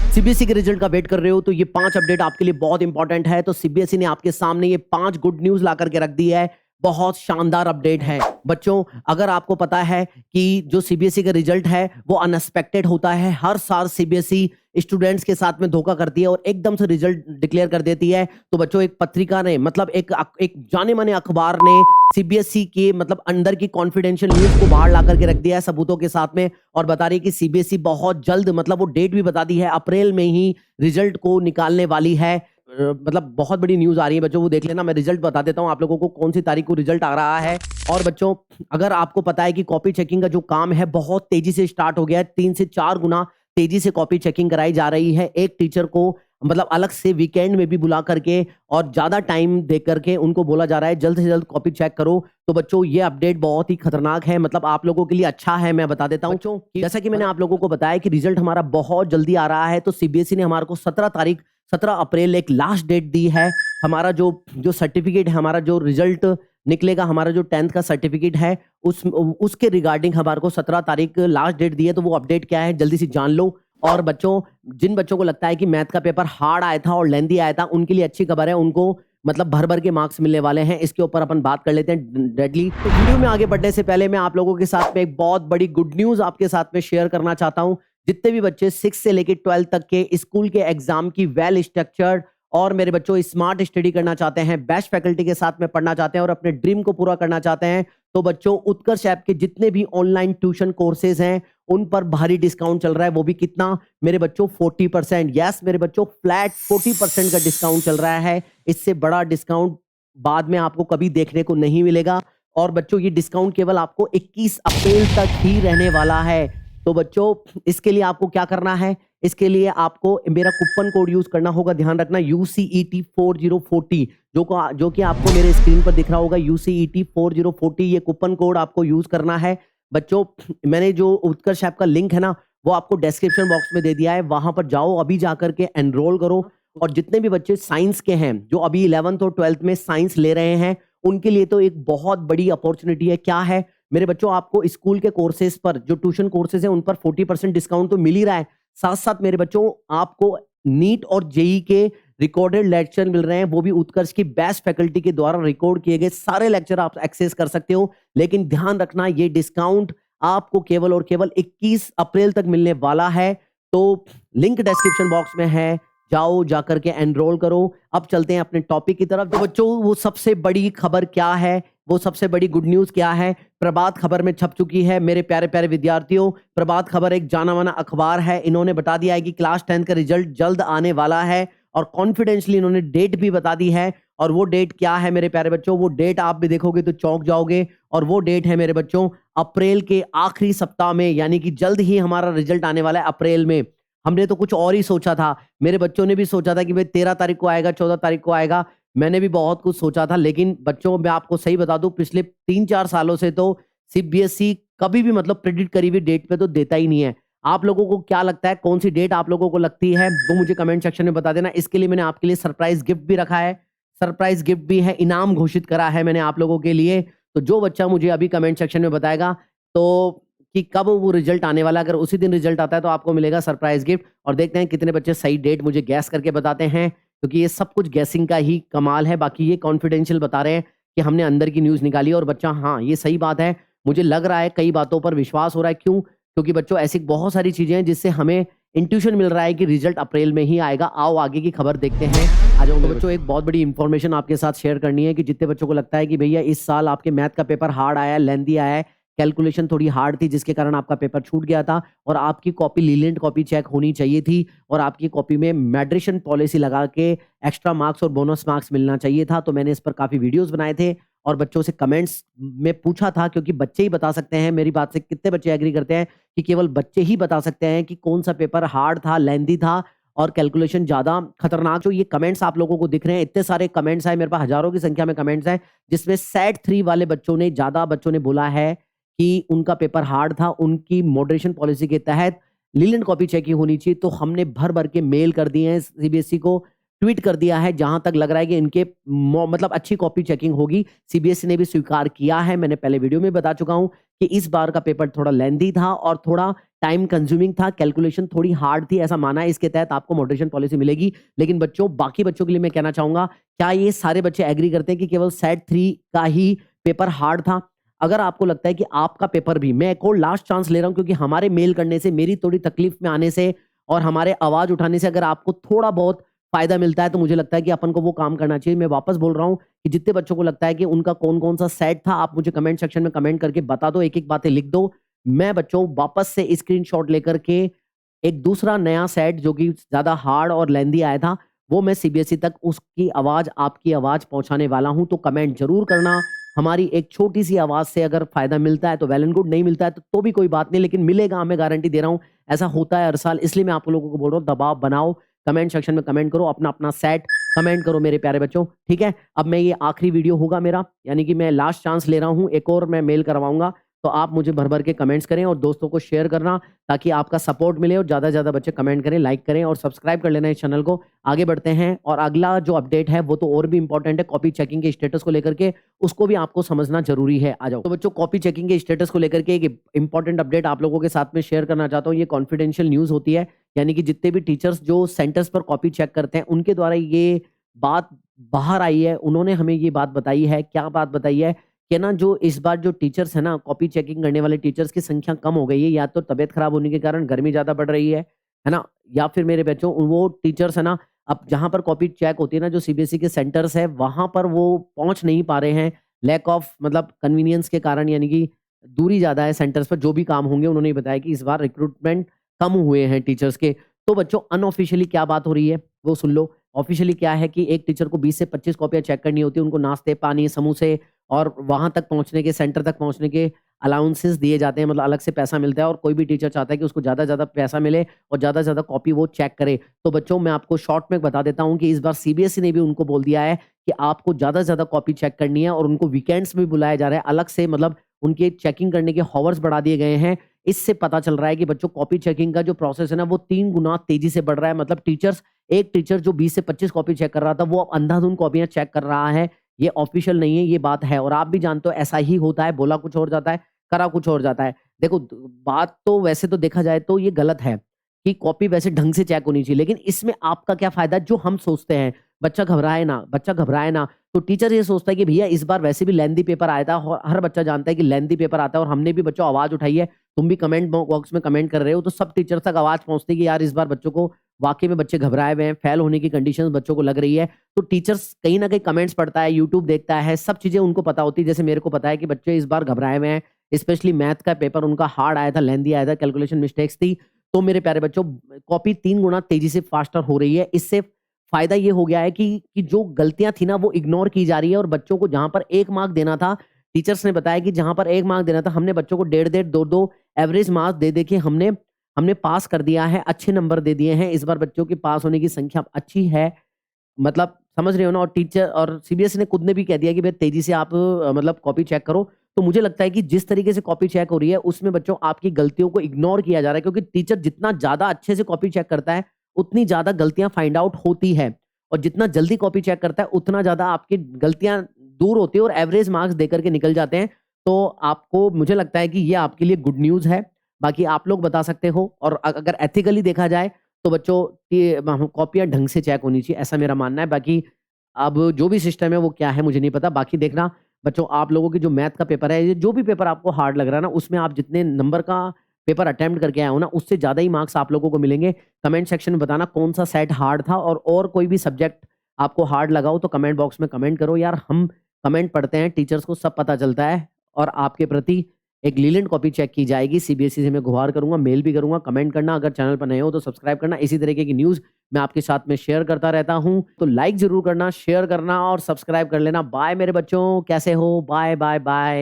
CBSE के result का wait कर रहे हो तो ये 5 अपडेट आपके लिए बहुत इंपॉर्टेंट है। तो सीबीएसई ने आपके सामने ये 5 गुड न्यूज़ ला कर के रख दी है। बहुत शानदार अपडेट है। बच्चों, अगर आपको पता है कि जो सीबीएसई का रिजल्ट है वो अनएक्सपेक्टेड होता है। हर साल सीबीएसई स्टूडेंट्स के साथ में धोखा करती है और एकदम से रिजल्ट डिक्लेयर कर देती है। तो बच्चों, एक पत्रिका ने मतलब एक जाने-माने अखबार ने सीबीएसई के मतलब अंदर की कॉन्फिडेंशियल न्यूज़ को बाहर ला कर के रख दिया है सबूतों के साथ में, और बता रही है कि सीबीएसई बहुत जल्द, मतलब वो डेट भी बता दी है, अप्रैल में ही रिजल्ट को निकालने वाली है। मतलब बहुत बड़ी न्यूज़ आ रही है बच्चों, वो देख लेना। मैं रिजल्ट बता देता हूँ आप लोगों को कौन सी तारीख को रिजल्ट आ रहा है। और बच्चों, अगर आपको पता है कि कॉपी चेकिंग का जो काम है बहुत तेजी से स्टार्ट हो गया है, 3 से 4 गुना तेजी से कॉपी चेकिंग कराई जा रही है। एक टीचर को मतलब अलग से वीकेंड में भी बुला करके और ज्यादा टाइम दे करके उनको बोला जा रहा है जल्द से जल्द कॉपी चेक करो। तो बच्चों, ये अपडेट बहुत ही खतरनाक है, मतलब आप लोगों के लिए अच्छा है। मैं बता देता हूं बच्चों, जैसा कि मैंने आप लोगों को बताया कि रिजल्ट हमारा बहुत जल्दी आ रहा है। तो सीबीएसई ने हमारे को 17 अप्रैल एक लास्ट डेट दी है। हमारा जो जो सर्टिफिकेट है, हमारा जो रिजल्ट निकलेगा, हमारा जो 10th का सर्टिफिकेट है, उसके रिगार्डिंग हमारे को 17 तारीख लास्ट डेट दी है। तो वो अपडेट क्या है जल्दी से जान लो। और बच्चों, जिन बच्चों को लगता है कि मैथ का पेपर हार्ड आया था और लेंदी आया था, उनके लिए अच्छी खबर है, उनको मतलब भर भर के मार्क्स मिलने वाले हैं। इसके ऊपर अपन बात कर लेते हैं डेडली। तो वीडियो में आगे बढ़ने से पहले मैं आप लोगों के साथ में एक बहुत बड़ी गुड न्यूज आपके साथ में शेयर करना चाहता हूं। जितने भी बच्चे 6 से लेकर 12 तक के स्कूल के एग्जाम की वेल स्ट्रक्चर्ड और मेरे बच्चों स्मार्ट स्टडी करना चाहते हैं, बेस्ट फैकल्टी के साथ में पढ़ना चाहते हैं और अपने ड्रीम को पूरा करना चाहते हैं, तो बच्चों उत्कर्ष ऐप के जितने भी ऑनलाइन ट्यूशन कोर्सेज हैं उन पर भारी डिस्काउंट चल रहा है। वो भी कितना मेरे बच्चों? 40%। यस मेरे बच्चों, फ्लैट 40% का डिस्काउंट चल रहा है। इससे बड़ा डिस्काउंट बाद में आपको कभी देखने को नहीं मिलेगा। और बच्चों, ये डिस्काउंट केवल आपको 21 अप्रैल तक ही रहने वाला है। तो बच्चों, इसके लिए आपको क्या करना है? इसके लिए आपको मेरा कूपन कोड यूज करना होगा। ध्यान रखना, UCET 4040, जो कि आपको मेरे स्क्रीन पर दिख रहा होगा। UCET 4040 ये कूपन कोड आपको यूज करना है। बच्चों, मैंने जो उत्कर्ष ऐप का लिंक है ना, वो आपको डिस्क्रिप्शन बॉक्स में दे दिया है। वहां पर जाओ, अभी जाकर के एनरोल करो। और जितने भी बच्चे साइंस के हैं, जो अभी 11th और 12th में साइंस ले रहे हैं, उनके लिए तो एक बहुत बड़ी अपॉर्चुनिटी है। क्या है मेरे बच्चों? आपको स्कूल के कोर्सेज पर, जो ट्यूशन कोर्सेज हैं, उन पर 40% डिस्काउंट तो मिल ही रहा है। साथ साथ मेरे बच्चों, आपको नीट और जेई के रिकॉर्डेड लेक्चर मिल रहे हैं, वो भी उत्कर्ष की बेस्ट फैकल्टी के द्वारा रिकॉर्ड किए गए सारे लेक्चर आप एक्सेस कर सकते हो। लेकिन ध्यान रखना, ये डिस्काउंट आपको केवल और केवल 21 अप्रैल तक मिलने वाला है। तो लिंक डिस्क्रिप्शन बॉक्स में है, जाओ जाकर के एनरोल करो। अब चलते हैं अपने टॉपिक की तरफ। तो बच्चों, वो सबसे बड़ी खबर क्या है, वो सबसे बड़ी गुड न्यूज क्या है? प्रभात खबर में छप चुकी है मेरे प्यारे प्यारे विद्यार्थियों। प्रभात खबर एक जाना माना अखबार है। इन्होंने बता दिया है कि क्लास 10 का रिजल्ट जल्द आने वाला है और कॉन्फिडेंशियली इन्होंने डेट भी बता दी है। और वो डेट क्या है मेरे प्यारे बच्चों? वो डेट आप भी देखोगे तो चौंक जाओगे। और वो डेट है मेरे बच्चों अप्रैल के आखिरी सप्ताह में, यानी कि जल्द ही हमारा रिजल्ट आने वाला है अप्रैल में। हमने तो कुछ और ही सोचा था, मेरे बच्चों ने भी सोचा था कि भाई 13 तारीख को आएगा, 14 तारीख को आएगा। मैंने भी बहुत कुछ सोचा था, लेकिन बच्चों मैं आपको सही बता दूं, पिछले 3-4 सालों से तो सीबीएसई कभी भी मतलब प्रेडिक्ट करी हुई डेट पे तो देता ही नहीं है। आप लोगों को क्या लगता है, कौन सी डेट आप लोगों को लगती है, वो मुझे कमेंट सेक्शन में बता देना। इसके लिए मैंने आपके लिए सरप्राइज गिफ्ट भी रखा है, सरप्राइज गिफ्ट भी है, इनाम घोषित करा है मैंने आप लोगों के लिए। तो जो बच्चा मुझे अभी कमेंट सेक्शन में बताएगा तो कि कब वो रिजल्ट आने वाला, अगर उसी दिन रिजल्ट आता है तो आपको मिलेगा सरप्राइज गिफ्ट। और देखते हैं कितने बच्चे सही डेट मुझे गैस करके बताते हैं, क्योंकि ये सब कुछ गैसिंग का ही कमाल है। बाकी ये कॉन्फिडेंशियल बता रहे हैं कि हमने अंदर की न्यूज़ निकाली और बच्चा, हाँ ये सही बात है, मुझे लग रहा है कई बातों पर विश्वास हो रहा है। क्यों? क्योंकि बच्चों ऐसी बहुत सारी चीजें हैं जिससे हमें इंट्यूशन मिल रहा है कि रिजल्ट अप्रैल में ही आएगा। आओ आगे की खबर देखते हैं। आ जाओ। तो बच्चों, एक बहुत बड़ी इंफॉर्मेशन आपके साथ शेयर करनी है कि जितने बच्चों को लगता है कि भैया इस साल आपके मैथ का पेपर हार्ड आया है, लेंदी आया है, कैलकुलेशन थोड़ी हार्ड थी जिसके कारण आपका पेपर छूट गया था और आपकी कॉपी लीलेंट कॉपी चेक होनी चाहिए थी और आपकी कॉपी में मेड्रेशन पॉलिसी लगा के एक्स्ट्रा मार्क्स और बोनस मार्क्स मिलना चाहिए था। तो मैंने इस पर काफी वीडियोस बनाए थे और बच्चों से कमेंट्स में पूछा था, क्योंकि बच्चे ही बता सकते हैं। मेरी बात से कितने बच्चे एग्री करते हैं कि केवल बच्चे ही बता सकते हैं कि कौन सा पेपर हार्ड था, लेंदी था और कैलकुलेशन ज्यादा खतरनाक। जो ये कमेंट्स आप लोगों को दिख रहे हैं, इतने सारे कमेंट्स आए मेरे पास, हजारों की संख्या में कमेंट्स हैं, जिसमें सेट 3 वाले बच्चों ने, ज्यादा बच्चों ने बोला है कि उनका पेपर हार्ड था, उनकी मॉडरेशन पॉलिसी के तहत लीलेंट कॉपी चेकिंग होनी चाहिए। तो हमने भर भर के मेल कर दिए हैं, सीबीएसई को ट्वीट कर दिया है, जहां तक लग रहा है कि इनके मतलब अच्छी कॉपी चेकिंग होगी। सीबीएसई ने भी स्वीकार किया है, मैंने पहले वीडियो में बता चुका हूं कि इस बार का पेपर थोड़ा लेंथी था और थोड़ा टाइम कंज्यूमिंग था, कैलकुलेशन थोड़ी हार्ड थी, ऐसा माना है। इसके तहत आपको मॉडरेशन पॉलिसी मिलेगी। लेकिन बच्चों, बाकी बच्चों के लिए मैं कहना चाहूँगा, क्या ये सारे बच्चे एग्री करते हैं कि केवल सेट 3 का ही पेपर हार्ड था? अगर आपको लगता है कि आपका पेपर भी, मैं एक और लास्ट चांस ले रहा हूँ, क्योंकि हमारे मेल करने से, मेरी थोड़ी तकलीफ में आने से और हमारे आवाज़ उठाने से अगर आपको थोड़ा बहुत फ़ायदा मिलता है, तो मुझे लगता है कि अपन को वो काम करना चाहिए। मैं वापस बोल रहा हूँ कि जितने बच्चों को लगता है कि उनका कौन-कौन सा सेट था, आप मुझे कमेंट सेक्शन में कमेंट करके बता दो, एक-एक बातें लिख दो। मैं बच्चों वापस से स्क्रीनशॉट लेकर के एक दूसरा नया सेट, जो कि ज़्यादा हार्ड और लेंथी आया था, वो मैं सीबीएसई तक उसकी आवाज़, आपकी आवाज़ पहुँचाने वाला हूँ। तो कमेंट ज़रूर करना। हमारी एक छोटी-सी आवाज़ से अगर फ़ायदा मिलता है तो वेल एंड गुड, नहीं मिलता है तो भी कोई बात नहीं, लेकिन मिलेगा, मैं गारंटी दे रहा हूँ। ऐसा होता है हर साल, इसलिए मैं आप लोगों को बोल रहा हूँ, दबाव बनाओ, कमेंट सेक्शन में कमेंट करो, अपना-अपना सेट कमेंट करो मेरे प्यारे बच्चों, ठीक है? अब मैं, ये आखिरी वीडियो होगा मेरा, यानी कि मैं लास्ट चांस ले रहा हूँ, एक और मैं मेल करवाऊँगा। तो आप मुझे भर-भर के कमेंट्स करें और दोस्तों को शेयर करना, ताकि आपका सपोर्ट मिले और ज़्यादा से ज़्यादा बच्चे कमेंट करें, लाइक करें और सब्सक्राइब कर लेना इस चैनल को। आगे बढ़ते हैं और अगला जो अपडेट है वो तो और भी इम्पोर्टेंट है, कॉपी चेकिंग के स्टेटस को लेकर के, उसको भी आपको समझना ज़रूरी है। आ जाओ। तो बच्चों, कॉपी चेकिंग के स्टेटस को लेकर के एक इम्पोर्टेंट अपडेट आप लोगों के साथ में शेयर करना चाहता हूँ। ये कॉन्फिडेंशियल न्यूज़ होती है, यानी कि जितने भी टीचर्स जो सेंटर्स पर कॉपी चेक करते हैं, उनके द्वारा ये बात बाहर आई है। उन्होंने हमें ये बात बताई है, क्या बात बताई है कि ना, जो इस बार जो टीचर्स है ना, कॉपी चेकिंग करने वाले टीचर्स की संख्या कम हो गई है। या तो तबीयत खराब होने के कारण गर्मी ज़्यादा बढ़ रही है ना? या फिर मेरे बच्चों, वो टीचर्स है ना, अब जहाँ पर कॉपी चेक होती है ना, जो सीबीएसई के सेंटर्स है, वहाँ पर वो पहुँच नहीं पा रहे हैं। लैक ऑफ, मतलब कन्वीनियंस के कारण, यानी कि दूरी ज़्यादा है सेंटर्स पर, जो भी काम होंगे। उन्होंने बताया कि इस बार रिक्रूटमेंट कम हुए हैं टीचर्स के। तो बच्चों, अनऑफिशियली क्या बात हो रही है वो सुन लो। ऑफिशियली क्या है कि एक टीचर को 20 से 25 कॉपियाँ चेक करनी होती है। उनको नाश्ते, पानी, समोसे और वहाँ तक पहुँचने के, सेंटर तक पहुँचने के अलाउंसेस दिए जाते हैं, मतलब अलग से पैसा मिलता है। और कोई भी टीचर चाहता है कि उसको ज़्यादा से ज़्यादा पैसा मिले और ज़्यादा से ज़्यादा कॉपी वो चेक करे। तो बच्चों, मैं आपको शॉर्ट में बता देता हूँ कि इस बार सीबीएसई ने भी उनको बोल दिया है कि आपको ज़्यादा से ज़्यादा कॉपी चेक करनी है, और उनको वीकेंड्स में बुलाया जा रहा है अलग से, मतलब उनके चेकिंग करने के हॉवर्स बढ़ा दिए गए हैं। इससे पता चल रहा है कि बच्चों, कॉपी चेकिंग का जो प्रोसेस है ना, वो 3 गुना तेज़ी से बढ़ रहा है। मतलब एक टीचर जो 20 से 25 कॉपी चेक कर रहा था, वो अब अंधाधुंध कॉपियाँ चेक कर रहा है। ये ऑफिशियल नहीं है, ये बात है, और आप भी जानते हो ऐसा ही होता है, बोला कुछ और जाता है, करा कुछ और जाता है। देखो, बात तो वैसे तो देखा जाए तो ये गलत है कि कॉपी वैसे ढंग से चेक होनी चाहिए, लेकिन इसमें आपका क्या फ़ायदा जो हम सोचते हैं? बच्चा घबराए ना, बच्चा घबराए ना। तो टीचर ये सोचता है कि भैया, इस बार वैसे भी लेंथी पेपर आया था, हर बच्चा जानता है कि लेंथी पेपर आता है, और हमने भी बच्चों आवाज़ उठाई है। तुम भी कमेंट बॉक्स में कमेंट कर रहे हो, तो सब टीचर तक आवाज़ पहुँचती है कि यार, इस बार बच्चों को वाक़ई में, बच्चे घबराए हुए हैं, फेल होने की कंडीशंस बच्चों को लग रही है। तो टीचर्स कहीं न कहीं कमेंट्स पढ़ता है, यूट्यूब देखता है, सब चीज़ें उनको पता होती है। जैसे मेरे को पता है कि बच्चे इस बार घबराए हुए हैं, स्पेशली मैथ का पेपर उनका हार्ड आया था, लेंथी आया था, कैलकुलेशन मिस्टेक्स थी। तो मेरे प्यारे बच्चों, कॉपी 3 गुना तेज़ी से फास्टर हो रही है। इससे फ़ायदा ये हो गया है कि जो गलतियाँ थी ना, वो इग्नोर की जा रही है, और बच्चों को जहाँ पर 1 मार्क देना था, टीचर्स ने बताया कि जहाँ पर 1 मार्क देना था, हमने बच्चों को डेढ़-डेढ़, 2-2 एवरेज मार्क्स दे-दे के हमने हमने पास कर दिया है, अच्छे नंबर दे दिए हैं। इस बार बच्चों की पास होने की संख्या अच्छी है। मतलब समझ रहे हो ना? और टीचर और सीबीएसई ने खुद ने भी कह दिया कि भई तेज़ी से आप मतलब कॉपी चेक करो। तो मुझे लगता है कि जिस तरीके से कॉपी चेक हो रही है, उसमें बच्चों आपकी गलतियों को इग्नोर किया जा रहा है, क्योंकि टीचर जितना ज़्यादा अच्छे से कॉपी चेक करता है, उतनी ज़्यादा गलतियाँ फाइंड आउट होती है, और जितना जल्दी कॉपी चेक करता है, उतना ज़्यादा आपकी गलतियाँ दूर होती है और एवरेज मार्क्स देकर के निकल जाते हैं। तो आपको, मुझे लगता है कि ये आपके लिए गुड न्यूज़ है। बाकी आप लोग बता सकते हो, और अगर एथिकली देखा जाए, तो बच्चों, ये कॉपियाँ ढंग से चेक होनी चाहिए, ऐसा मेरा मानना है। बाकी अब जो भी सिस्टम है वो क्या है मुझे नहीं पता। बाकी देखना बच्चों, आप लोगों की जो मैथ का पेपर है, ये जो भी पेपर आपको हार्ड लग रहा है ना, उसमें आप जितने नंबर का पेपर अटेम्प्ट करके आए हो ना, उससे ज़्यादा ही मार्क्स आप लोगों को मिलेंगे। कमेंट सेक्शन में बताना कौन सा सेट हार्ड था, और कोई भी सब्जेक्ट आपको हार्ड लगा हो तो कमेंट बॉक्स में कमेंट करो यार। हम कमेंट पढ़ते हैं, टीचर्स को सब पता चलता है, और आपके प्रति एक लीलेंट कॉपी चेक की जाएगी। सीबीएसई से मैं गुहार करूँगा, मेल भी करूँगा। कमेंट करना, अगर चैनल पर नए हो तो सब्सक्राइब करना। इसी तरीके की न्यूज़ मैं आपके साथ में शेयर करता रहता हूँ। तो लाइक ज़रूर करना, शेयर करना और सब्सक्राइब कर लेना। बाय मेरे बच्चों, कैसे हो? Bye, bye, bye.